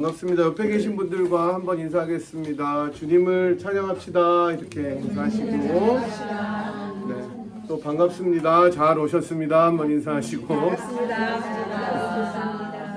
반갑습니다. 옆에 계신 분들과 한번 인사하겠습니다. 주님을 찬양합시다. 이렇게 인사하시고, 네, 또 반갑습니다. 잘 오셨습니다. 한번 인사하시고,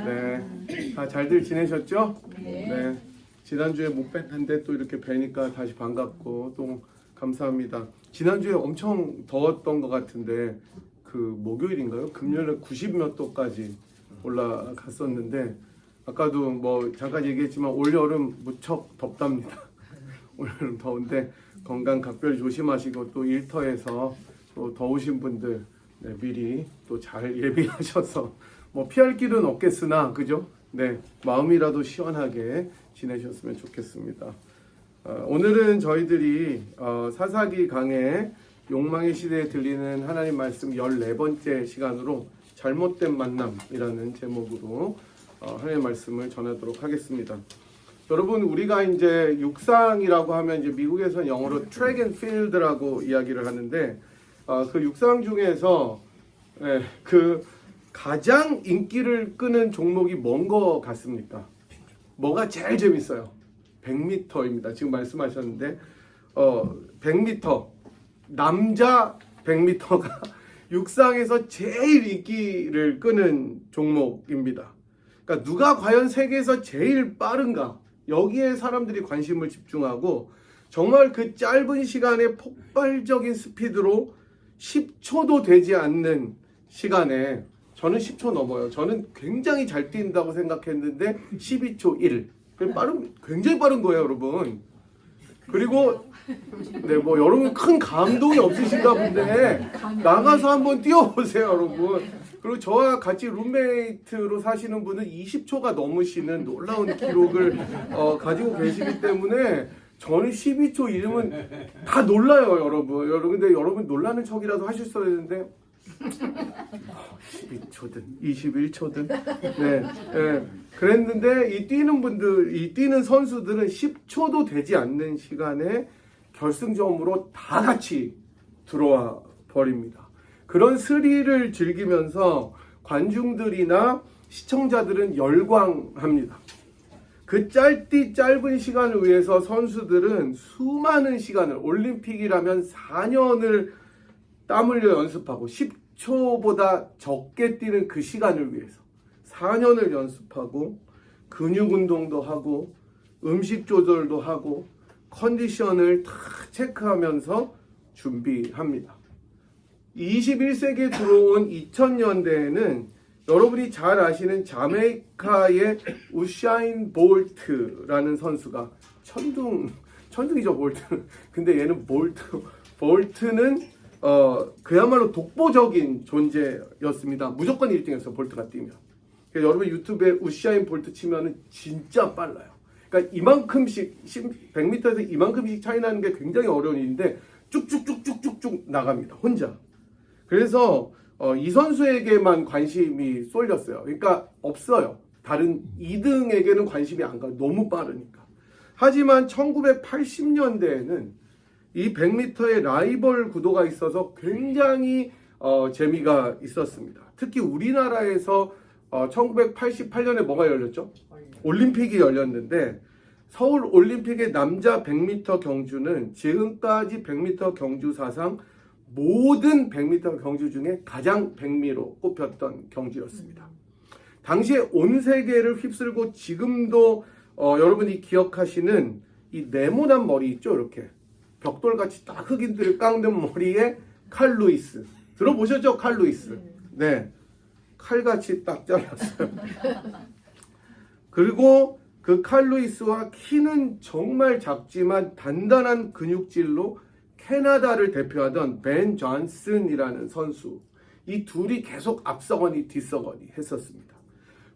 네, 다 잘들 지내셨죠? 네, 지난주에 못 뵀는데 또 이렇게 뵈니까 다시 반갑고 또 감사합니다. 지난주에 엄청 더웠던 것 같은데 그 목요일인가요? 금요일에 90몇 도까지 올라갔었는데. 아까도 뭐 잠깐 얘기했지만 올여름 무척 덥답니다. 올여름 더운데 건강 각별히 조심하시고 또 일터에서 또 더우신 분들 미리 또 잘 예비하셔서 뭐 피할 길은 없겠으나 그죠? 네, 마음이라도 시원하게 지내셨으면 좋겠습니다. 오늘은 저희들이 사사기 강의 욕망의 시대에 들리는 하나님 말씀 14번째 시간으로 잘못된 만남이라는 제목으로 하나님의 말씀을 전하도록 하겠습니다. 여러분, 우리가 이제 육상이라고 하면 이제 미국에서는 영어로 트랙 앤 필드라고 이야기를 하는데 그 육상 중에서 그 가장 인기를 끄는 종목이 뭔 거 같습니까? 뭐가 제일 재밌어요? 100m입니다. 지금 말씀하셨는데 100m 남자 100m가 육상에서 제일 인기를 끄는 종목입니다. 그러니까 누가 과연 세계에서 제일 빠른가, 여기에 사람들이 관심을 집중하고 정말 그 짧은 시간에 폭발적인 스피드로 10초도 되지 않는 시간에, 저는 10초 넘어요. 저는 굉장히 잘 뛴다고 생각했는데 12초 1. 굉장히 빠른 거예요, 여러분. 그리고 네, 뭐 여러분 큰 감동이 없으신가 본데 나가서 한번 뛰어보세요, 여러분. 그리고 저와 같이 룸메이트로 사시는 분은 20초가 넘으시는 놀라운 기록을 가지고 계시기 때문에 저는 12초 이름은 다 놀라요, 여러분. 근데 여러분 놀라는 척이라도 하셨어야 되는데 12초든 21초든 네. 그랬는데 이 뛰는 선수들은 10초도 되지 않는 시간에 결승점으로 다 같이 들어와 버립니다. 그런 스릴을 즐기면서 관중들이나 시청자들은 열광합니다. 그 짧은 시간을 위해서 선수들은 수많은 시간을, 올림픽이라면 4년을 땀 흘려 연습하고 10초보다 적게 뛰는 그 시간을 위해서 4년을 연습하고 근육 운동도 하고 음식 조절도 하고 컨디션을 다 체크하면서 준비합니다. 21세기에 들어온 2000년대에는 여러분이 잘 아시는 자메이카의 우샤인 볼트라는 선수가 천둥이죠, 볼트. 근데 얘는 볼트는 그야말로 독보적인 존재였습니다. 무조건 1등이었어요, 볼트가 뛰면. 그러니까 여러분 유튜브에 우샤인 볼트 치면은 진짜 빨라요. 그러니까 이만큼씩 100m에서 이만큼씩 차이 나는 게 굉장히 어려운 일인데 쭉쭉쭉쭉쭉쭉 나갑니다, 혼자. 그래서 이 선수에게만 관심이 쏠렸어요. 그러니까 없어요. 다른 2등에게는 관심이 안 가요. 너무 빠르니까. 하지만 1980년대에는 이 100m의 라이벌 구도가 있어서 굉장히 재미가 있었습니다. 특히 우리나라에서 1988년에 뭐가 열렸죠? 올림픽이 열렸는데 서울 올림픽의 남자 100m 경주는 지금까지 100m 경주 사상 모든 100m 경주 중에 가장 백미로 꼽혔던 경주였습니다. 당시에 온 세계를 휩쓸고 지금도 여러분이 기억하시는 이 네모난 머리 있죠? 이렇게 벽돌같이 딱 흑인들을 깎는 머리에 칼 루이스. 들어보셨죠? 칼 루이스. 네, 칼같이 딱 잘랐어요. 그리고 그 칼 루이스와 키는 정말 작지만 단단한 근육질로 캐나다를 대표하던 벤 존슨이라는 선수, 이 둘이 계속 앞서거니 뒤서거니 했었습니다.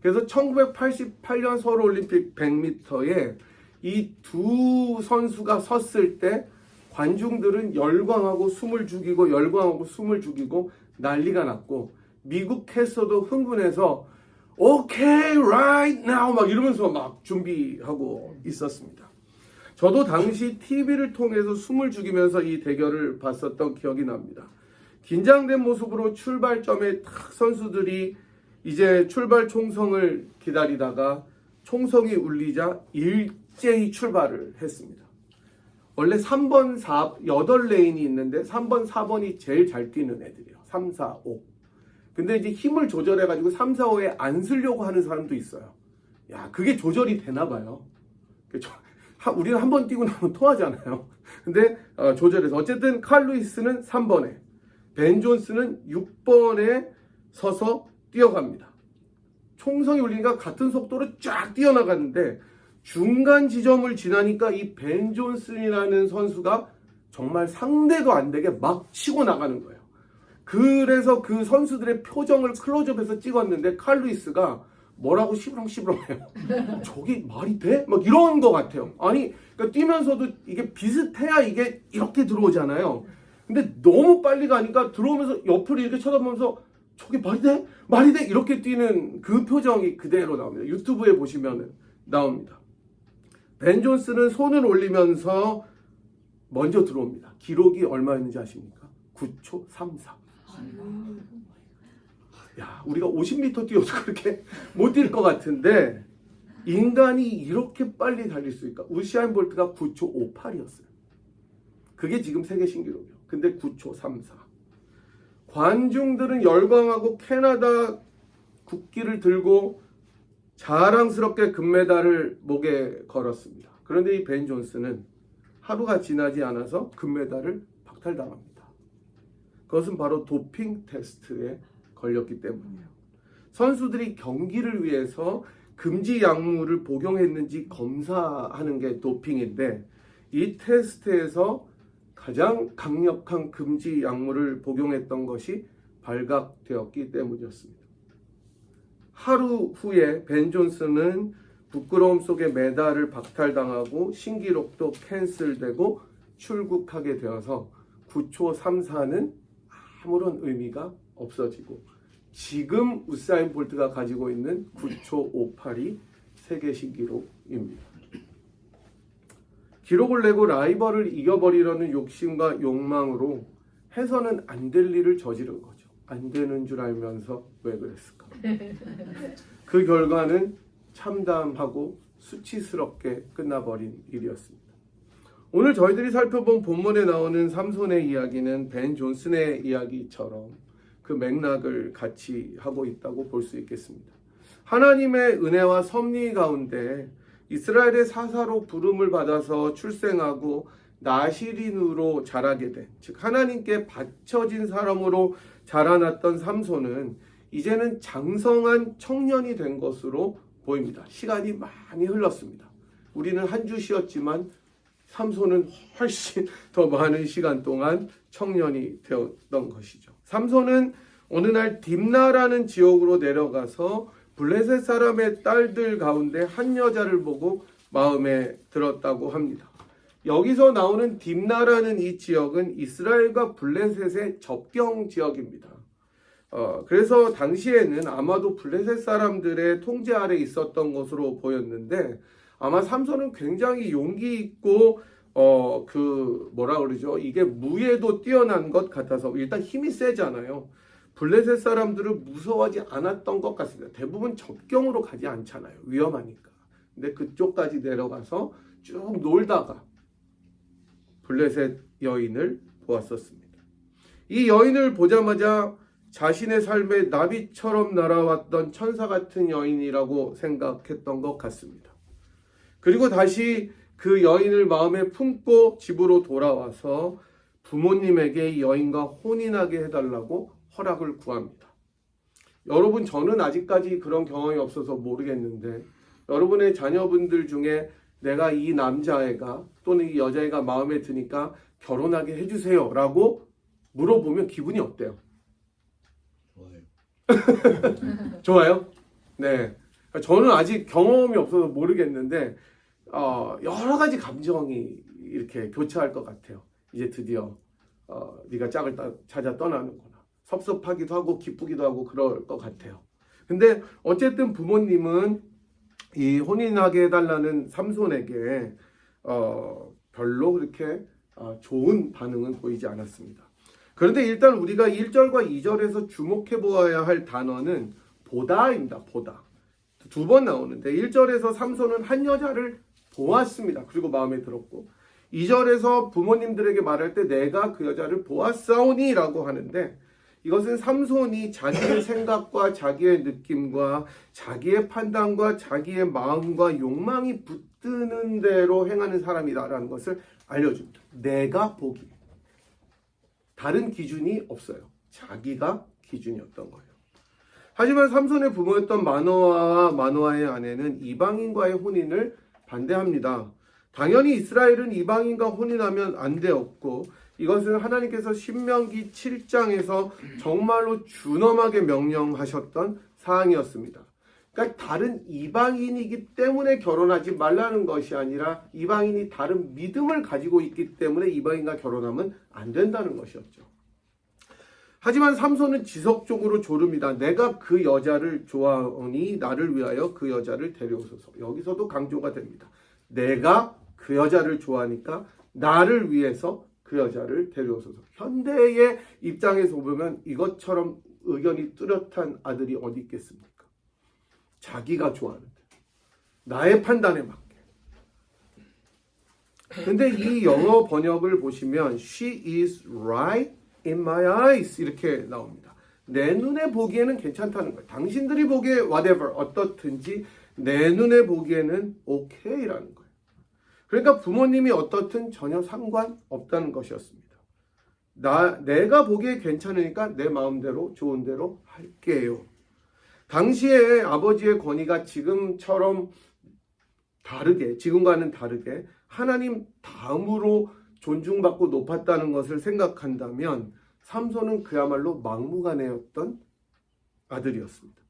그래서 1988년 서울올림픽 100m에 이 두 선수가 섰을 때 관중들은 열광하고 숨을 죽이고 난리가 났고 미국 캐스터도 흥분해서 오케이 right now 막 이러면서 막 준비하고 있었습니다. 저도 당시 TV를 통해서 숨을 죽이면서 이 대결을 봤었던 기억이 납니다. 긴장된 모습으로 출발점에 딱 선수들이 이제 출발 총성을 기다리다가 총성이 울리자 일제히 출발을 했습니다. 원래 3번, 8레인이 있는데 3번, 4번이 제일 잘 뛰는 애들이에요. 3, 4, 5. 근데 이제 힘을 조절해가지고 3, 4, 5에 안 쓰려고 하는 사람도 있어요. 야, 그게 조절이 되나 봐요. 우리는 한 번 뛰고 나면 토하잖아요. 근데 조절해서 어쨌든 칼 루이스는 3번에, 벤 존스는 6번에 서서 뛰어갑니다. 총성이 울리니까 같은 속도로 쫙 뛰어나갔는데 중간 지점을 지나니까 이 벤 존슨이라는 선수가 정말 상대도 안 되게 막 치고 나가는 거예요. 그래서 그 선수들의 표정을 클로즈업해서 찍었는데 칼 루이스가 뭐라고 시부렁시부렁해요. 저게 말이 돼? 막 이런 것 같아요. 아니, 그러니까 뛰면서도 이게 비슷해야 이게 이렇게 들어오잖아요. 근데 너무 빨리 가니까 들어오면서 옆을 이렇게 쳐다보면서 저게 말이 돼? 말이 돼? 이렇게 뛰는 그 표정이 그대로 나옵니다. 유튜브에 보시면 나옵니다. 벤 존스는 손을 올리면서 먼저 들어옵니다. 기록이 얼마였는지 아십니까? 9초 34. 야, 우리가 50m 뛰어도 그렇게 못 뛸 것 같은데 인간이 이렇게 빨리 달릴 수 있을까? 우사인 볼트가 9초 58이었어요. 그게 지금 세계 신기록이에요. 근데 9초 34. 관중들은 열광하고 캐나다 국기를 들고 자랑스럽게 금메달을 목에 걸었습니다. 그런데 이 벤 존스는 하루가 지나지 않아서 금메달을 박탈당합니다. 그것은 바로 도핑 테스트에 걸렸기 때문이에요. 선수들이 경기를 위해서 금지 약물을 복용했는지 검사하는 게 도핑인데 이 테스트에서 가장 강력한 금지 약물을 복용했던 것이 발각되었기 때문이었습니다. 하루 후에 벤 존슨은 부끄러움 속에 메달을 박탈당하고 신기록도 캔슬되고 출국하게 되어서 9초 34는 아무런 의미가 없어지고 지금 우사인 볼트가 가지고 있는 9초 58이 세계 신기록입니다. 기록을 내고 라이벌을 이겨버리려는 욕심과 욕망으로 해서는 안 될 일을 저지른 거죠. 안 되는 줄 알면서 왜 그랬을까? 그 결과는 참담하고 수치스럽게 끝나버린 일이었습니다. 오늘 저희들이 살펴본 본문에 나오는 삼손의 이야기는 벤 존슨의 이야기처럼 그 맥락을 같이 하고 있다고 볼 수 있겠습니다. 하나님의 은혜와 섭리 가운데 이스라엘의 사사로 부름을 받아서 출생하고 나시린으로 자라게 된, 즉 하나님께 바쳐진 사람으로 자라났던 삼손은 이제는 장성한 청년이 된 것으로 보입니다. 시간이 많이 흘렀습니다. 우리는 한 주 쉬었지만 삼손은 훨씬 더 많은 시간 동안 청년이 되었던 것이죠. 삼손은 어느 날 딥나라는 지역으로 내려가서 블레셋 사람의 딸들 가운데 한 여자를 보고 마음에 들었다고 합니다. 여기서 나오는 딥나라는 이 지역은 이스라엘과 블레셋의 접경 지역입니다. 그래서 당시에는 아마도 블레셋 사람들의 통제 아래 있었던 것으로 보였는데 아마 삼손은 굉장히 용기 있고 뭐라 그러죠? 이게 무예도 뛰어난 것 같아서 일단 힘이 세잖아요. 블레셋 사람들을 무서워하지 않았던 것 같습니다. 대부분 접경으로 가지 않잖아요. 위험하니까. 근데 그쪽까지 내려가서 쭉 놀다가 블레셋 여인을 보았었습니다. 이 여인을 보자마자 자신의 삶에 나비처럼 날아왔던 천사 같은 여인이라고 생각했던 것 같습니다. 그리고 다시 그 여인을 마음에 품고 집으로 돌아와서 부모님에게 이 여인과 혼인하게 해달라고 허락을 구합니다. 여러분, 저는 아직까지 그런 경험이 없어서 모르겠는데 여러분의 자녀분들 중에 내가 이 남자애가 또는 이 여자애가 마음에 드니까 결혼하게 해주세요 라고 물어보면 기분이 어때요? 좋아요. 좋아요? 네. 저는 아직 경험이 없어서 모르겠는데 여러 가지 감정이 이렇게 교차할 것 같아요. 이제 드디어 네가 짝을 찾아 떠나는구나. 섭섭하기도 하고 기쁘기도 하고 그럴 것 같아요. 근데 어쨌든 부모님은 이 혼인하게 해달라는 삼손에게 별로 그렇게 좋은 반응은 보이지 않았습니다. 그런데 일단 우리가 1절과 2절에서 주목해 보아야 할 단어는 보다입니다. 보다. 두 번 나오는데 1절에서 삼손은 한 여자를 보았습니다. 그리고 마음에 들었고 2절에서 부모님들에게 말할 때 내가 그 여자를 보았사오니 라고 하는데 이것은 삼손이 자기의 생각과 자기의 느낌과 자기의 판단과 자기의 마음과 욕망이 붙드는 대로 행하는 사람이다라는 것을 알려줍니다. 내가 보기. 다른 기준이 없어요. 자기가 기준이었던 거예요. 하지만 삼손의 부모였던 마노아와 마노아의 아내는 이방인과의 혼인을 반대합니다. 당연히 이스라엘은 이방인과 혼인하면 안 되었고 이것은 하나님께서 신명기 7장에서 정말로 준엄하게 명령하셨던 사항이었습니다. 그러니까 다른 이방인이기 때문에 결혼하지 말라는 것이 아니라 이방인이 다른 믿음을 가지고 있기 때문에 이방인과 결혼하면 안 된다는 것이었죠. 하지만 삼손은 지속적으로 조릅니다. 내가 그 여자를 좋아하니 나를 위하여 그 여자를 데려오소서. 여기서도 강조가 됩니다. 내가 그 여자를 좋아하니까 나를 위해서 그 여자를 데려오소서. 현대의 입장에서 보면 이것처럼 의견이 뚜렷한 아들이 어디 있겠습니까? 자기가 좋아하는데 나의 판단에 맞게. 근데 이 영어 번역을 보시면 She is right in my eyes 이렇게 나옵니다. 내 눈에 보기에는 괜찮다는 거예요. 당신들이 보기에 whatever 어떻든지 내 눈에 보기에는 okay라는 거예요. 그러니까 부모님이 어떻든 전혀 상관없다는 것이었습니다. 내가 보기에 괜찮으니까 내 마음대로 좋은 대로 할게요. 당시에 아버지의 권위가 지금처럼 다르게, 지금과는 다르게 하나님 다음으로 존중받고 높았다는 것을 생각한다면 삼손은 그야말로 막무가내였던 아들이었습니다.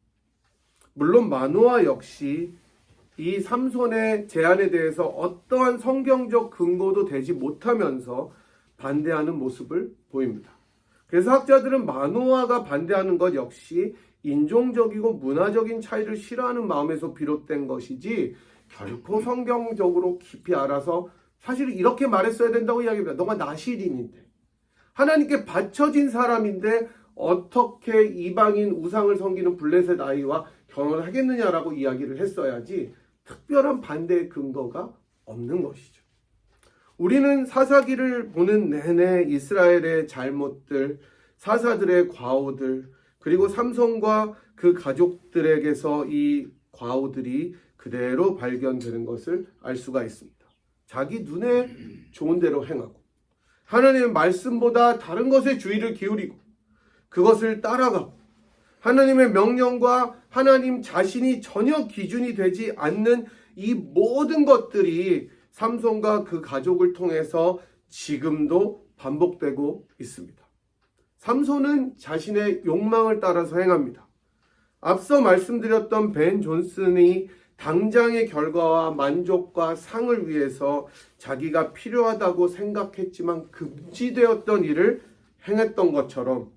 물론 마노아 역시 이 삼손의 제안에 대해서 어떠한 성경적 근거도 되지 못하면서 반대하는 모습을 보입니다. 그래서 학자들은 마노아가 반대하는 것 역시 인종적이고 문화적인 차이를 싫어하는 마음에서 비롯된 것이지 결코 성경적으로 깊이 알아서 사실 이렇게 말했어야 된다고 이야기합니다. 너가 나실인인데 하나님께 바쳐진 사람인데 어떻게 이방인 우상을 섬기는 블레셋 아이와 결혼하겠느냐라고 이야기를 했어야지 특별한 반대의 근거가 없는 것이죠. 우리는 사사기를 보는 내내 이스라엘의 잘못들, 사사들의 과오들, 그리고 삼손과 그 가족들에게서 이 과오들이 그대로 발견되는 것을 알 수가 있습니다. 자기 눈에 좋은 대로 행하고 하나님의 말씀보다 다른 것에 주의를 기울이고 그것을 따라가고 하나님의 명령과 하나님 자신이 전혀 기준이 되지 않는 이 모든 것들이 삼손과 그 가족을 통해서 지금도 반복되고 있습니다. 삼손은 자신의 욕망을 따라서 행합니다. 앞서 말씀드렸던 벤 존슨이 당장의 결과와 만족과 상을 위해서 자기가 필요하다고 생각했지만 금지되었던 일을 행했던 것처럼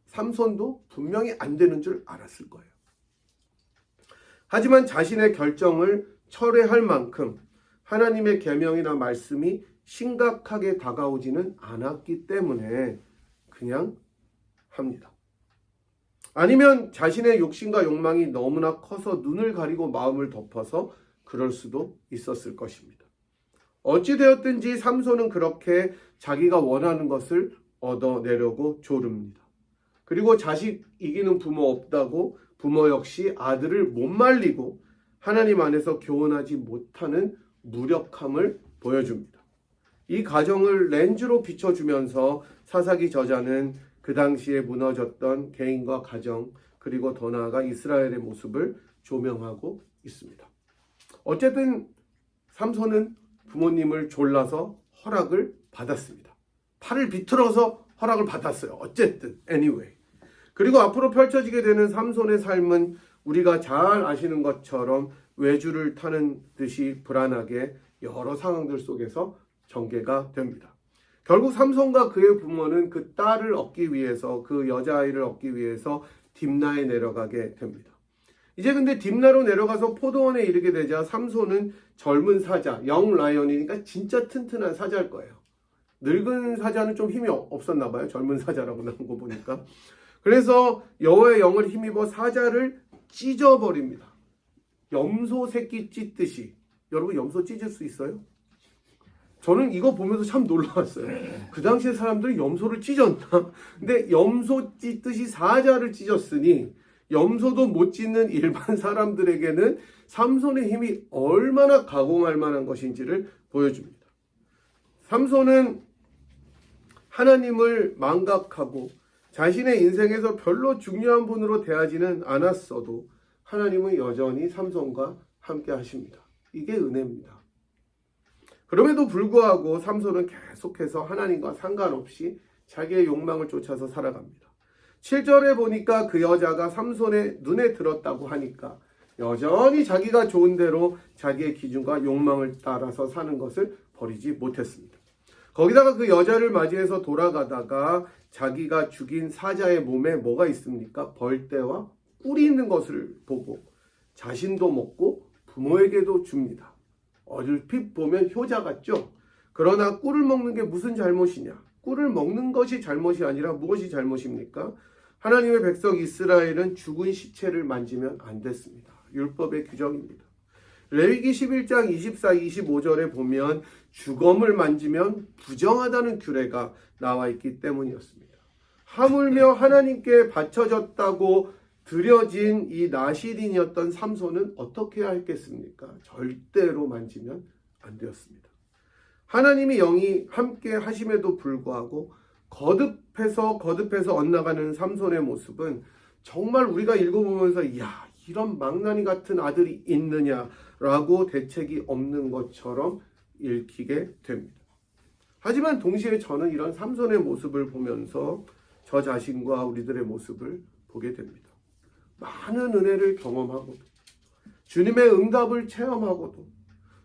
삼손도 분명히 안 되는 줄 알았을 거예요. 하지만 자신의 결정을 철회할 만큼 하나님의 계명이나 말씀이 심각하게 다가오지는 않았기 때문에 그냥 합니다. 아니면 자신의 욕심과 욕망이 너무나 커서 눈을 가리고 마음을 덮어서 그럴 수도 있었을 것입니다. 어찌되었든지 삼손은 그렇게 자기가 원하는 것을 얻어내려고 조릅니다. 그리고 자식 이기는 부모 없다고 부모 역시 아들을 못 말리고 하나님 안에서 교훈하지 못하는 무력함을 보여줍니다. 이 가정을 렌즈로 비춰주면서 사사기 저자는 그 당시에 무너졌던 개인과 가정 그리고 더 나아가 이스라엘의 모습을 조명하고 있습니다. 어쨌든 삼손은 부모님을 졸라서 허락을 받았습니다. 팔을 비틀어서 허락을 받았어요. 어쨌든 anyway. 그리고 앞으로 펼쳐지게 되는 삼손의 삶은 우리가 잘 아시는 것처럼 외주를 타는 듯이 불안하게 여러 상황들 속에서 전개가 됩니다. 결국 삼손과 그의 부모는 그 딸을 얻기 위해서 그 여자아이를 얻기 위해서 딥나에 내려가게 됩니다. 이제 근데 딥나로 내려가서 포도원에 이르게 되자 삼손은 젊은 사자, 영 라이언이니까 진짜 튼튼한 사자일 거예요. 늙은 사자는 좀 힘이 없었나 봐요. 젊은 사자라고 나온 거 보니까. 그래서 여호와의 영을 힘입어 사자를 찢어버립니다. 염소 새끼 찢듯이. 여러분 염소 찢을 수 있어요? 저는 이거 보면서 참 놀라웠어요. 그 당시에 사람들이 염소를 찢었나? 근데 염소 찢듯이 사자를 찢었으니 염소도 못 찢는 일반 사람들에게는 삼손의 힘이 얼마나 가공할 만한 것인지를 보여줍니다. 삼손은 하나님을 망각하고 자신의 인생에서 별로 중요한 분으로 대하지는 않았어도 하나님은 여전히 삼손과 함께 하십니다. 이게 은혜입니다. 그럼에도 불구하고 삼손은 계속해서 하나님과 상관없이 자기의 욕망을 쫓아서 살아갑니다. 7절에 보니까 그 여자가 삼손의 눈에 들었다고 하니까 여전히 자기가 좋은 대로 자기의 기준과 욕망을 따라서 사는 것을 버리지 못했습니다. 거기다가 그 여자를 맞이해서 돌아가다가 자기가 죽인 사자의 몸에 뭐가 있습니까? 벌떼와 꿀이 있는 것을 보고 자신도 먹고 부모에게도 줍니다. 얼핏 보면 효자 같죠? 그러나 꿀을 먹는 게 무슨 잘못이냐? 꿀을 먹는 것이 잘못이 아니라 무엇이 잘못입니까? 하나님의 백성 이스라엘은 죽은 시체를 만지면 안 됐습니다. 율법의 규정입니다. 레위기 11장 24, 25절에 보면 주검을 만지면 부정하다는 규례가 나와 있기 때문이었습니다. 하물며 하나님께 바쳐졌다고 드려진 이 나실인이었던 삼손은 어떻게 해야 했겠습니까? 절대로 만지면 안 되었습니다. 하나님이 영이 함께 하심에도 불구하고 거듭해서 엇나가는 삼손의 모습은 정말 우리가 읽어보면서 이런 망나니 같은 아들이 있느냐라고 대책이 없는 것처럼 읽히게 됩니다. 하지만 동시에 저는 이런 삼손의 모습을 보면서 저 자신과 우리들의 모습을 보게 됩니다. 많은 은혜를 경험하고도 주님의 응답을 체험하고도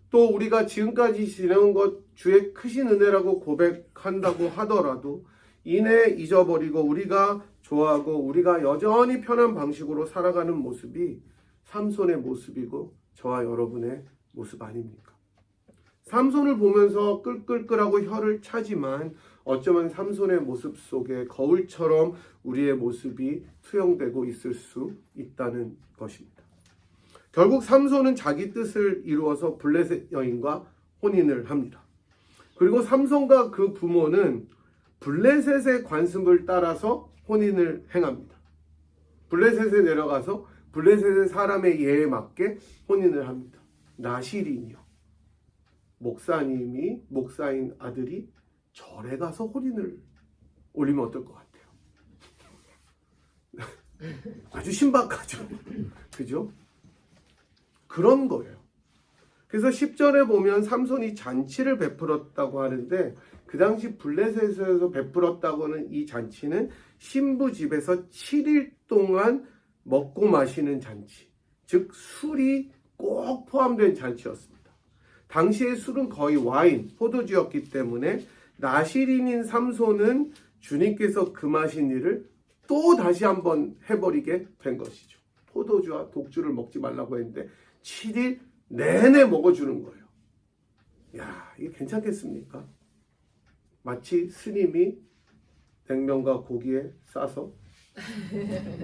또 우리가 지금까지 지내온 것 주의 크신 은혜라고 고백한다고 하더라도 이내 잊어버리고 우리가 좋아하고 우리가 여전히 편한 방식으로 살아가는 모습이 삼손의 모습이고 저와 여러분의 모습 아닙니까? 삼손을 보면서 끌끌끌하고 혀를 차지만 어쩌면 삼손의 모습 속에 거울처럼 우리의 모습이 투영되고 있을 수 있다는 것입니다. 결국 삼손은 자기 뜻을 이루어서 블레셋 여인과 혼인을 합니다. 그리고 삼손과 그 부모는 블레셋의 관습을 따라서 혼인을 행합니다. 블레셋에 내려가서 블레셋의 사람의 예에 맞게 혼인을 합니다. 나실인이요. 목사인 아들이 절에 가서 혼인을 올리면 어떨 것 같아요? 아주 신박하죠. 그죠? 그런 거예요. 그래서 10절에 보면 삼손이 잔치를 베풀었다고 하는데 그 당시 블레셋에서 베풀었다고는 이 잔치는 신부 집에서 7일 동안 먹고 마시는 잔치, 즉 술이 꼭 포함된 잔치였습니다. 당시의 술은 거의 와인, 포도주였기 때문에 나실인인 삼손은 주님께서 금하신 일을 또 다시 한번 해버리게 된 것이죠. 포도주와 독주를 먹지 말라고 했는데 7일 내내 먹어주는 거예요. 이게 괜찮겠습니까? 마치 스님이 냉면과 고기에 싸서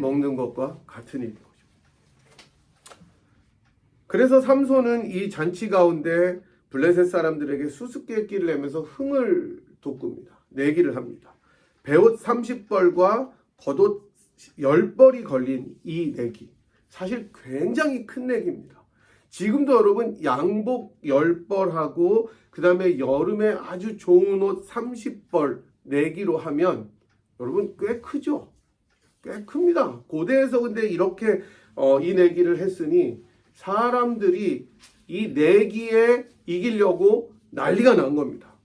먹는 것과 같은 일인 거죠. 그래서 삼손은 이 잔치 가운데 블레셋 사람들에게 수수께끼를 내면서 흥을 돋굽니다. 내기를 합니다. 베옷 30벌과 겉옷 10벌이 걸린 이 내기. 사실 굉장히 큰 내기입니다. 지금도 여러분 양복 10벌하고 그 다음에 여름에 아주 좋은 옷 30벌 내기로 하면 여러분 꽤 크죠? 꽤 큽니다. 고대에서 근데 이렇게 이 내기를 했으니 사람들이 이 내기에 이기려고 난리가 난 겁니다.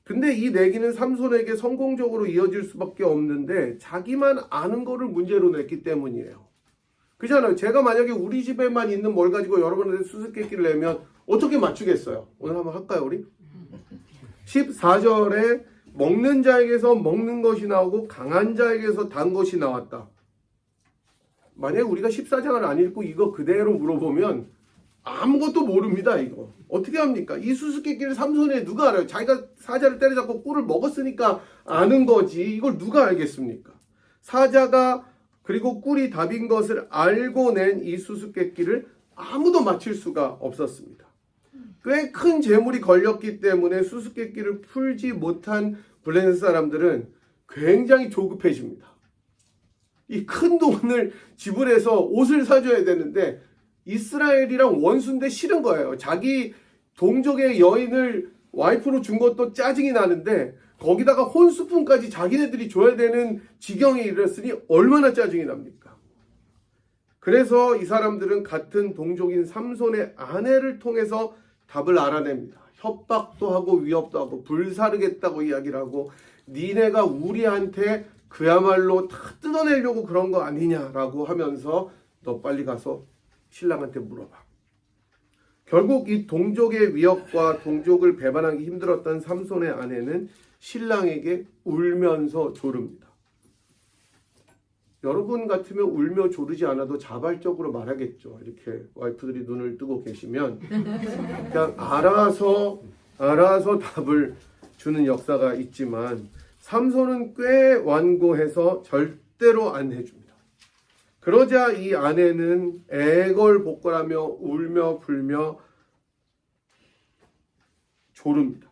근데 이 내기는 삼손에게 성공적으로 이어질 수밖에 없는데 자기만 아는 거를 문제로 냈기 때문이에요. 그렇잖아요. 제가 만약에 우리 집에만 있는 뭘 가지고 여러분한테 수수께끼를 내면 어떻게 맞추겠어요? 오늘 한번 할까요, 우리? 14절에 먹는 자에게서 먹는 것이 나오고 강한 자에게서 단 것이 나왔다. 만약에 우리가 14장을 안 읽고 이거 그대로 물어보면 아무것도 모릅니다. 이거 어떻게 합니까? 이 수수께끼를 삼손에 누가 알아요? 자기가 사자를 때려잡고 꿀을 먹었으니까 아는 거지. 이걸 누가 알겠습니까? 사자가 그리고 꿀이 답인 것을 알고 낸 이 수수께끼를 아무도 맞힐 수가 없었습니다. 꽤 큰 재물이 걸렸기 때문에 수수께끼를 풀지 못한 블레셋 사람들은 굉장히 조급해집니다. 이 큰 돈을 지불해서 옷을 사줘야 되는데 이스라엘이랑 원수인데 싫은 거예요. 자기 동족의 여인을 와이프로 준 것도 짜증이 나는데 거기다가 혼수품까지 자기네들이 줘야 되는 지경에 이르렀으니 얼마나 짜증이 납니까? 그래서 이 사람들은 같은 동족인 삼손의 아내를 통해서 답을 알아냅니다. 협박도 하고 위협도 하고 불사르겠다고 이야기를 하고 니네가 우리한테 그야말로 다 뜯어내려고 그런 거 아니냐라고 하면서 너 빨리 가서 신랑한테 물어봐. 결국 이 동족의 위협과 동족을 배반하기 힘들었던 삼손의 아내는 신랑에게 울면서 조릅니다. 여러분 같으면 울며 조르지 않아도 자발적으로 말하겠죠. 이렇게 와이프들이 눈을 뜨고 계시면 그냥 알아서 답을 주는 역사가 있지만 삼손은 꽤 완고해서 절대로 안 해줍니다. 그러자 이 아내는 애걸복걸하며 울며 불며 조릅니다.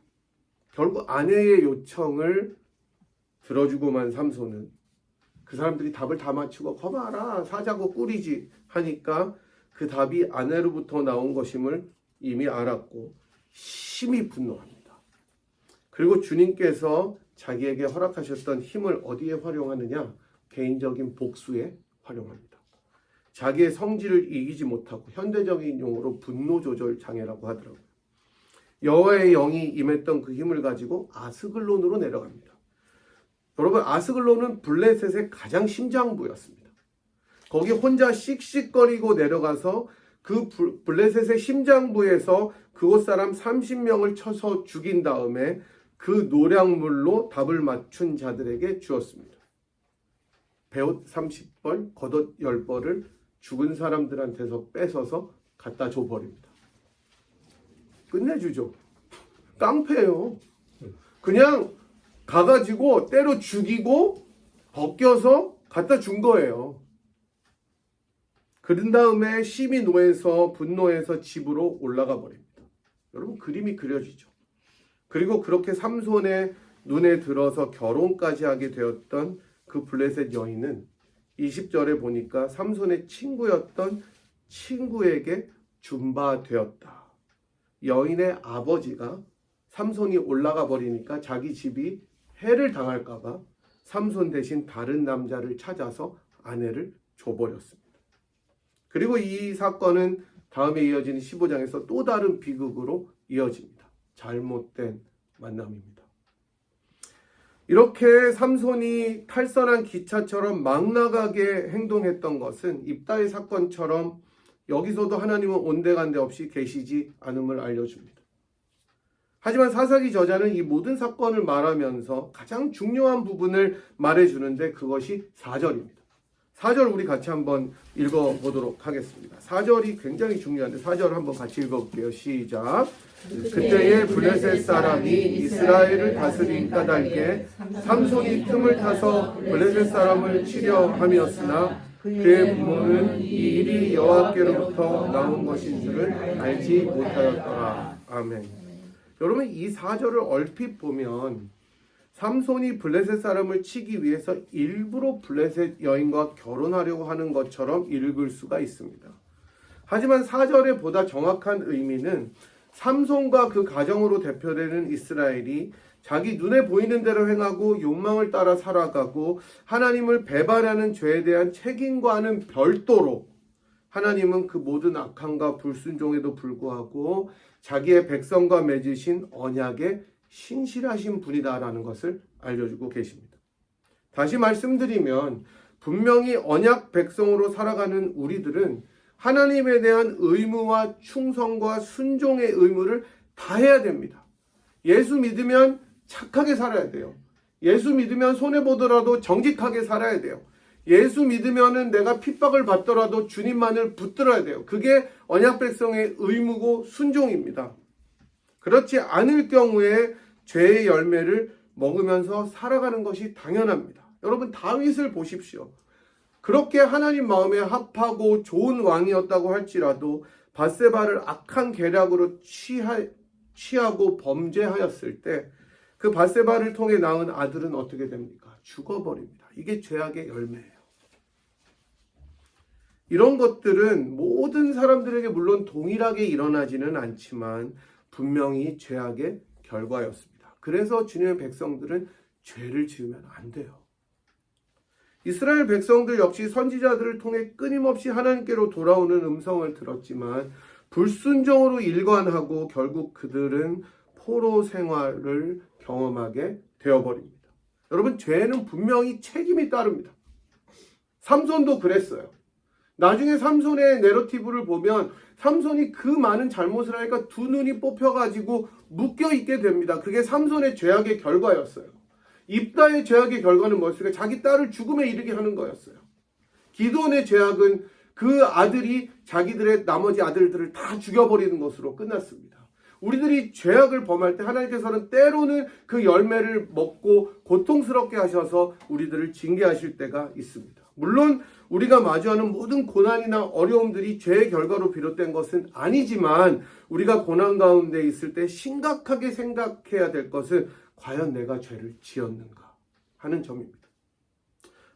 결국 아내의 요청을 들어주고만 삼손은 그 사람들이 답을 다 맞추고 거봐라 사자고 꿀이지 하니까 그 답이 아내로부터 나온 것임을 이미 알았고 심히 분노합니다. 그리고 주님께서 자기에게 허락하셨던 힘을 어디에 활용하느냐? 개인적인 복수에 활용합니다. 자기의 성질을 이기지 못하고 현대적인 용어로 분노 조절 장애라고 하더라고요. 여호와의 영이 임했던 그 힘을 가지고 아스글론으로 내려갑니다. 여러분 아스글론은 블레셋의 가장 심장부였습니다. 거기 혼자 씩씩거리고 내려가서 그 블레셋의 심장부에서 그곳 사람 30명을 쳐서 죽인 다음에 그 노량물로 답을 맞춘 자들에게 주었습니다. 배옷 30벌, 겉옷 10벌을 죽은 사람들한테서 뺏어서 갖다 줘버립니다. 끝내주죠. 깡패예요. 그냥 가가지고 때려 죽이고 벗겨서 갖다 준 거예요. 그런 다음에 심히 노해서 분노해서 집으로 올라가 버립니다. 여러분 그림이 그려지죠. 그리고 그렇게 삼손의 눈에 들어서 결혼까지 하게 되었던 그 블레셋 여인은 20절에 보니까 삼손의 친구였던 친구에게 준바되었다. 여인의 아버지가 삼손이 올라가 버리니까 자기 집이 해를 당할까 봐 삼손 대신 다른 남자를 찾아서 아내를 줘버렸습니다. 그리고 이 사건은 다음에 이어지는 15장에서 또 다른 비극으로 이어집니다. 잘못된 만남입니다. 이렇게 삼손이 탈선한 기차처럼 막 나가게 행동했던 것은 입다의 사건처럼 여기서도 하나님은 온데간데 없이 계시지 않음을 알려줍니다. 하지만 사사기 저자는 이 모든 사건을 말하면서 가장 중요한 부분을 말해주는데 그것이 4절입니다. 4절 우리 같이 한번 읽어보도록 하겠습니다. 4절이 굉장히 중요한데 4절 한번 같이 읽어볼게요. 시작. 그때에 블레셋 사람이 이스라엘을 다스린 까닭에 삼손이 틈을 타서 블레셋 사람을 치려 함이었으나 그의 부모는 이 일이 여호와께로부터 나온 것인 줄을 알지 못하였더라. 아멘. 여러분 이 4절을 얼핏 보면 삼손이 블레셋 사람을 치기 위해서 일부러 블레셋 여인과 결혼하려고 하는 것처럼 읽을 수가 있습니다. 하지만 4절의 보다 정확한 의미는 삼손과 그 가정으로 대표되는 이스라엘이 자기 눈에 보이는 대로 행하고 욕망을 따라 살아가고 하나님을 배반하는 죄에 대한 책임과는 별도로 하나님은 그 모든 악함과 불순종에도 불구하고 자기의 백성과 맺으신 언약에 신실하신 분이다라는 것을 알려주고 계십니다. 다시 말씀드리면 분명히 언약 백성으로 살아가는 우리들은 하나님에 대한 의무와 충성과 순종의 의무를 다해야 됩니다. 예수 믿으면 착하게 살아야 돼요. 예수 믿으면 손해보더라도 정직하게 살아야 돼요. 예수 믿으면은 내가 핍박을 받더라도 주님만을 붙들어야 돼요. 그게 언약 백성의 의무고 순종입니다. 그렇지 않을 경우에 죄의 열매를 먹으면서 살아가는 것이 당연합니다. 여러분 다윗을 보십시오. 그렇게 하나님 마음에 합하고 좋은 왕이었다고 할지라도 밧세바를 악한 계략으로 취하고 범죄하였을 때 그 밧세바를 통해 낳은 아들은 어떻게 됩니까? 죽어버립니다. 이게 죄악의 열매예요. 이런 것들은 모든 사람들에게 물론 동일하게 일어나지는 않지만 분명히 죄악의 결과였습니다. 그래서 주님의 백성들은 죄를 지으면 안 돼요. 이스라엘 백성들 역시 선지자들을 통해 끊임없이 하나님께로 돌아오는 음성을 들었지만 불순종으로 일관하고 결국 그들은 포로 생활을 경험하게 되어버립니다. 여러분, 죄는 분명히 책임이 따릅니다. 삼손도 그랬어요. 나중에 삼손의 내러티브를 보면 삼손이 그 많은 잘못을 하니까 두 눈이 뽑혀가지고 묶여있게 됩니다. 그게 삼손의 죄악의 결과였어요. 입다의 죄악의 결과는 뭐였을까? 자기 딸을 죽음에 이르게 하는 거였어요. 기드온의 죄악은 그 아들이 자기들의 나머지 아들들을 다 죽여버리는 것으로 끝났습니다. 우리들이 죄악을 범할 때 하나님께서는 때로는 그 열매를 먹고 고통스럽게 하셔서 우리들을 징계하실 때가 있습니다. 물론 우리가 마주하는 모든 고난이나 어려움들이 죄의 결과로 비롯된 것은 아니지만 우리가 고난 가운데 있을 때 심각하게 생각해야 될 것은 과연 내가 죄를 지었는가 하는 점입니다.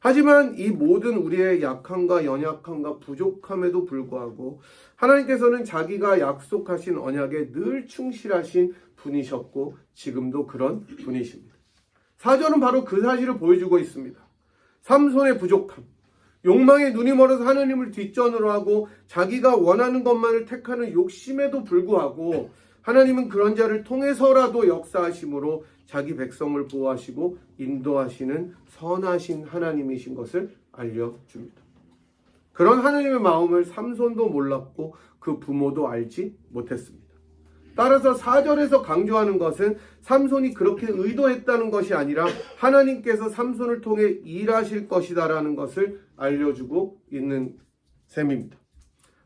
하지만 이 모든 우리의 약함과 연약함과 부족함에도 불구하고 하나님께서는 자기가 약속하신 언약에 늘 충실하신 분이셨고 지금도 그런 분이십니다. 4절은 바로 그 사실을 보여주고 있습니다. 삼손의 부족함, 욕망에 눈이 멀어서 하나님을 뒷전으로 하고 자기가 원하는 것만을 택하는 욕심에도 불구하고 하나님은 그런 자를 통해서라도 역사하심으로 자기 백성을 보호하시고 인도하시는 선하신 하나님이신 것을 알려줍니다. 그런 하나님의 마음을 삼손도 몰랐고 그 부모도 알지 못했습니다. 따라서 4절에서 강조하는 것은 삼손이 그렇게 의도했다는 것이 아니라 하나님께서 삼손을 통해 일하실 것이다라는 것을 알려주고 있는 셈입니다.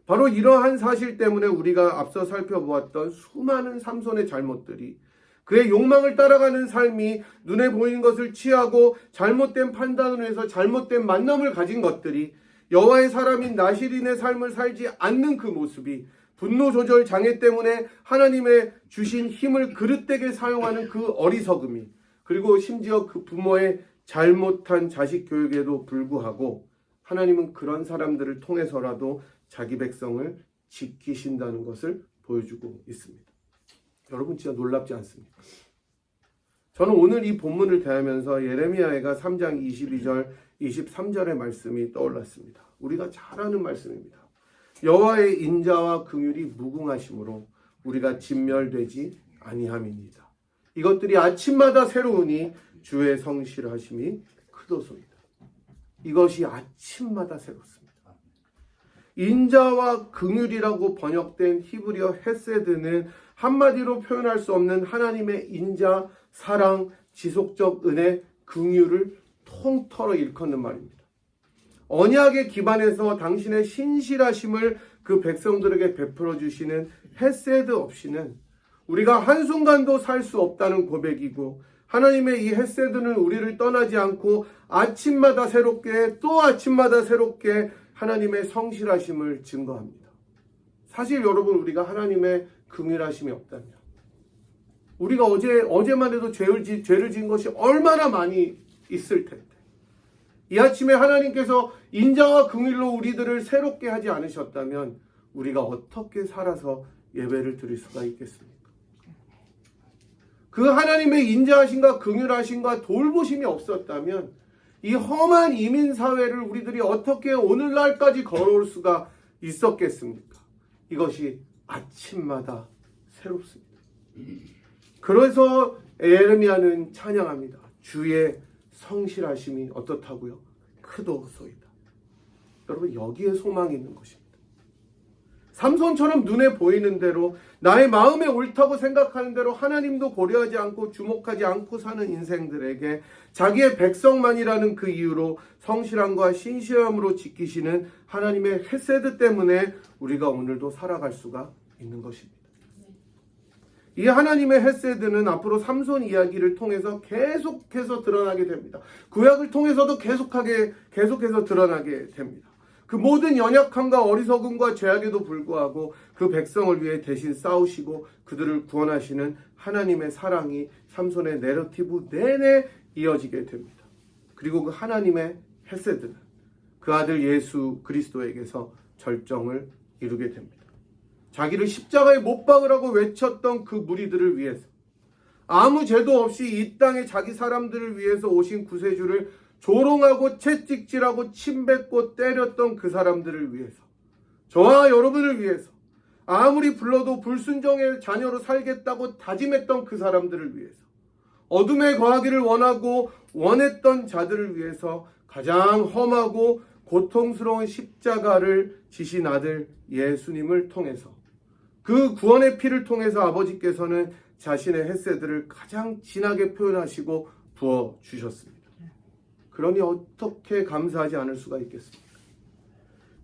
바로 이러한 사실 때문에 우리가 앞서 살펴보았던 수많은 삼손의 잘못들이 그의 욕망을 따라가는 삶이 눈에 보이는 것을 취하고 잘못된 판단을 해서 잘못된 만남을 가진 것들이 여호와의 사람인 나실인의 삶을 살지 않는 그 모습이 분노 조절 장애 때문에 하나님의 주신 힘을 그릇되게 사용하는 그 어리석음이 그리고 심지어 그 부모의 잘못한 자식 교육에도 불구하고 하나님은 그런 사람들을 통해서라도 자기 백성을 지키신다는 것을 보여주고 있습니다. 여러분 진짜 놀랍지 않습니까? 저는 오늘 이 본문을 대하면서 예레미야가 3장 22절 23절의 말씀이 떠올랐습니다. 우리가 잘 아는 말씀입니다. 여호와의 인자와 긍휼이 무궁하심으로 우리가 진멸되지 아니함이니이다. 이것들이 아침마다 새로우니 주의 성실하심이 크도소이다. 이것이 아침마다 새롭습니다. 인자와 긍휼이라고 번역된 히브리어 헤세드는 한마디로 표현할 수 없는 하나님의 인자, 사랑, 지속적 은혜, 긍휼을 통틀어 일컫는 말입니다. 언약에 기반해서 당신의 신실하심을 그 백성들에게 베풀어 주시는 헤세드 없이는 우리가 한순간도 살 수 없다는 고백이고 하나님의 이 헤세드는 우리를 떠나지 않고 아침마다 새롭게 또 아침마다 새롭게 하나님의 성실하심을 증거합니다. 사실 여러분 우리가 하나님의 긍휼하심이 없다면 우리가 어제만 해도 죄를 지은 것이 얼마나 많이 있을 텐데 이 아침에 하나님께서 인자와 긍휼로 우리들을 새롭게 하지 않으셨다면 우리가 어떻게 살아서 예배를 드릴 수가 있겠습니까? 그 하나님의 인자하심과 긍휼하심과 돌보심이 없었다면 이 험한 이민사회를 우리들이 어떻게 오늘날까지 걸어올 수가 있었겠습니까? 이것이 아침마다 새롭습니다. 그래서 예레미야는 찬양합니다. 주의 성실하심이 어떻다고요? 크도소이다. 여러분 여기에 소망이 있는 것입니다. 삼손처럼 눈에 보이는 대로 나의 마음에 옳다고 생각하는 대로 하나님도 고려하지 않고 주목하지 않고 사는 인생들에게 자기의 백성만이라는 그 이유로 성실함과 신실함으로 지키시는 하나님의 헤세드 때문에 우리가 오늘도 살아갈 수가 있는 것입니다. 이 하나님의 헤세드는 앞으로 삼손 이야기를 통해서 계속해서 드러나게 됩니다. 구약을 통해서도 계속해서 드러나게 됩니다. 그 모든 연약함과 어리석음과 죄악에도 불구하고 그 백성을 위해 대신 싸우시고 그들을 구원하시는 하나님의 사랑이 삼손의 내러티브 내내 이어지게 됩니다. 그리고 그 하나님의 헤세드는 그 아들 예수 그리스도에게서 절정을 이루게 됩니다. 자기를 십자가에 못 박으라고 외쳤던 그 무리들을 위해서, 아무 죄도 없이 이 땅에 자기 사람들을 위해서 오신 구세주를 조롱하고 채찍질하고 침뱉고 때렸던 그 사람들을 위해서, 저와 여러분을 위해서 아무리 불러도 불순종의 자녀로 살겠다고 다짐했던 그 사람들을 위해서, 어둠에 거하기를 원했던 자들을 위해서 가장 험하고 고통스러운 십자가를 지신 아들 예수님을 통해서, 그 구원의 피를 통해서 아버지께서는 자신의 헤세드를 가장 진하게 표현하시고 부어주셨습니다. 그러니 어떻게 감사하지 않을 수가 있겠습니까?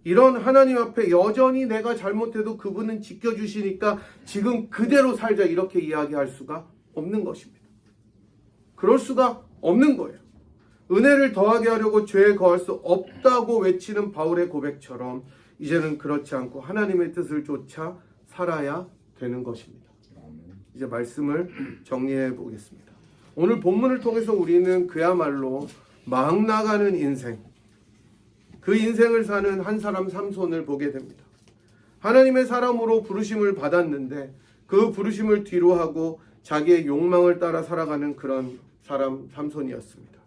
이런 하나님 앞에 여전히 내가 잘못해도 그분은 지켜주시니까 지금 그대로 살자, 이렇게 이야기할 수가 없는 것입니다. 그럴 수가 없는 거예요. 은혜를 더하게 하려고 죄에 거할 수 없다고 외치는 바울의 고백처럼 이제는 그렇지 않고 하나님의 뜻을 쫓아 살아야 되는 것입니다. 이제 말씀을 정리해 보겠습니다. 오늘 본문을 통해서 우리는 그야말로 막 나가는 인생, 그 인생을 사는 한 사람 삼손을 보게 됩니다. 하나님의 사람으로 부르심을 받았는데 그 부르심을 뒤로하고 자기의 욕망을 따라 살아가는 그런 사람 삼손이었습니다.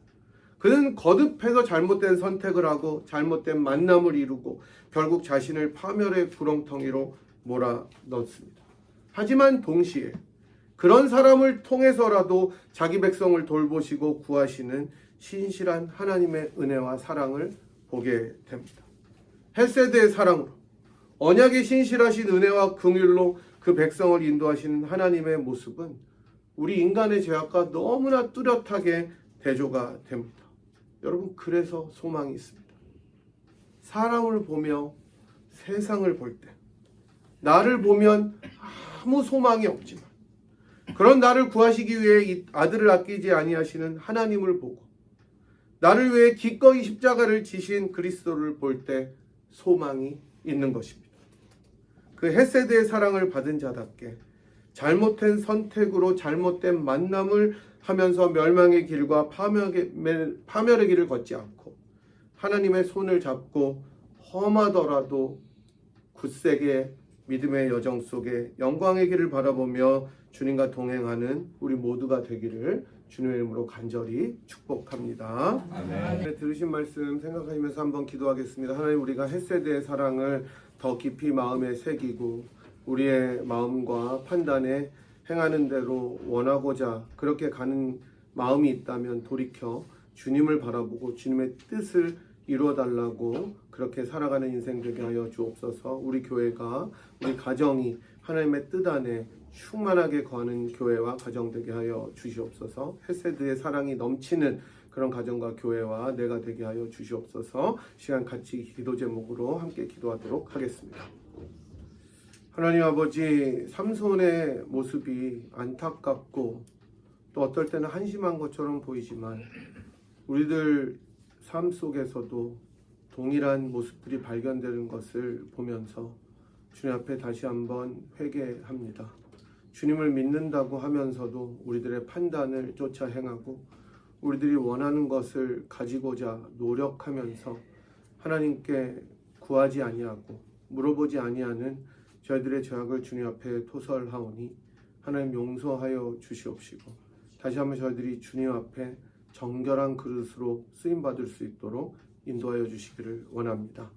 그는 거듭해서 잘못된 선택을 하고 잘못된 만남을 이루고 결국 자신을 파멸의 구렁텅이로 몰아넣습니다. 하지만 동시에 그런 사람을 통해서라도 자기 백성을 돌보시고 구하시는 신실한 하나님의 은혜와 사랑을 보게 됩니다. 헤세드의 사랑으로, 언약의 신실하신 은혜와 긍휼로 그 백성을 인도하시는 하나님의 모습은 우리 인간의 죄악과 너무나 뚜렷하게 대조가 됩니다. 여러분, 그래서 소망이 있습니다. 사람을 보며 세상을 볼 때 나를 보면 아무 소망이 없지만 그런 나를 구하시기 위해 이 아들을 아끼지 아니하시는 하나님을 보고 나를 위해 기꺼이 십자가를 지신 그리스도를 볼 때 소망이 있는 것입니다. 그 헤세드의 사랑을 받은 자답게 잘못된 선택으로 잘못된 만남을 하면서 멸망의 길과 파멸의 길을 걷지 않고 하나님의 손을 잡고 험하더라도 굳세게 믿음의 여정 속에 영광의 길을 바라보며 주님과 동행하는 우리 모두가 되기를 주님의 이름으로 간절히 축복합니다. 아멘. 들으신 말씀 생각하시면서 한번 기도하겠습니다. 하나님, 우리가 헤세드의 사랑을 더 깊이 마음에 새기고 우리의 마음과 판단에 행하는 대로 원하고자 그렇게 가는 마음이 있다면 돌이켜 주님을 바라보고 주님의 뜻을 이루어달라고 그렇게 살아가는 인생 되게 하여 주옵소서. 우리 교회가, 우리 가정이 하나님의 뜻 안에 충만하게 거하는 교회와 가정 되게 하여 주시옵소서. 헤세드의 사랑이 넘치는 그런 가정과 교회와 내가 되게 하여 주시옵소서. 시간 같이 기도 제목으로 함께 기도하도록 하겠습니다. 하나님 아버지, 삼손의 모습이 안타깝고 또 어떨 때는 한심한 것처럼 보이지만 우리들 삶 속에서도 동일한 모습들이 발견되는 것을 보면서 주님 앞에 다시 한번 회개합니다. 주님을 믿는다고 하면서도 우리들의 판단을 쫓아 행하고 우리들이 원하는 것을 가지고자 노력하면서 하나님께 구하지 아니하고 물어보지 아니하는 저희들의 죄악을 주님 앞에 토설하오니 하나님 용서하여 주시옵시고 다시 한번 저희들이 주님 앞에 정결한 그릇으로 쓰임받을 수 있도록 인도하여 주시기를 원합니다.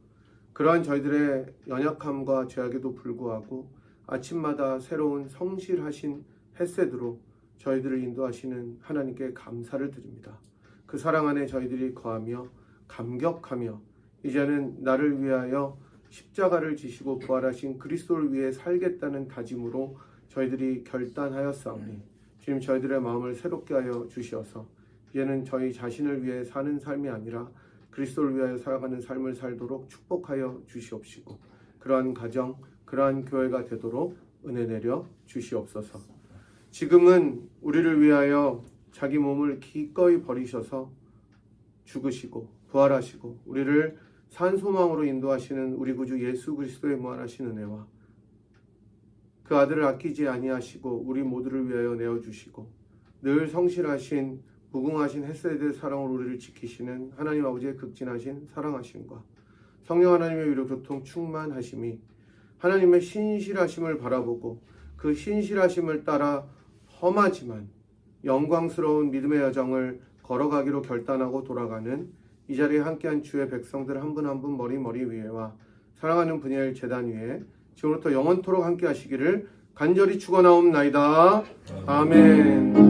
그러한 저희들의 연약함과 죄악에도 불구하고 아침마다 새로운 성실하신 헤세드로 저희들을 인도하시는 하나님께 감사를 드립니다. 그 사랑 안에 저희들이 거하며 감격하며 이제는 나를 위하여 십자가를 지시고 부활하신 그리스도를 위해 살겠다는 다짐으로 저희들이 결단하였사오니 주님, 저희들의 마음을 새롭게 하여 주시어서 이제는 저희 자신을 위해 사는 삶이 아니라 그리스도를 위하여 살아가는 삶을 살도록 축복하여 주시옵시고 그러한 가정, 그러한 교회가 되도록 은혜 내려 주시옵소서. 지금은 우리를 위하여 자기 몸을 기꺼이 버리셔서 죽으시고 부활하시고 우리를 산 소망으로 인도하시는 우리 구주 예수 그리스도의 무한하신 은혜와 그 아들을 아끼지 아니하시고 우리 모두를 위하여 내어주시고 늘 성실하신 무궁하신 헤세드의 사랑으로 우리를 지키시는 하나님 아버지의 극진하신 사랑하심과 성령 하나님의 위로 교통 충만하심이 하나님의 신실하심을 바라보고 그 신실하심을 따라 험하지만 영광스러운 믿음의 여정을 걸어가기로 결단하고 돌아가는 이 자리에 함께한 주의 백성들 한 분 한 분 머리 위에와 사랑하는 분야의 재단 위에 지금부터 영원토록 함께 하시기를 간절히 축원하옵나이다. 아멘.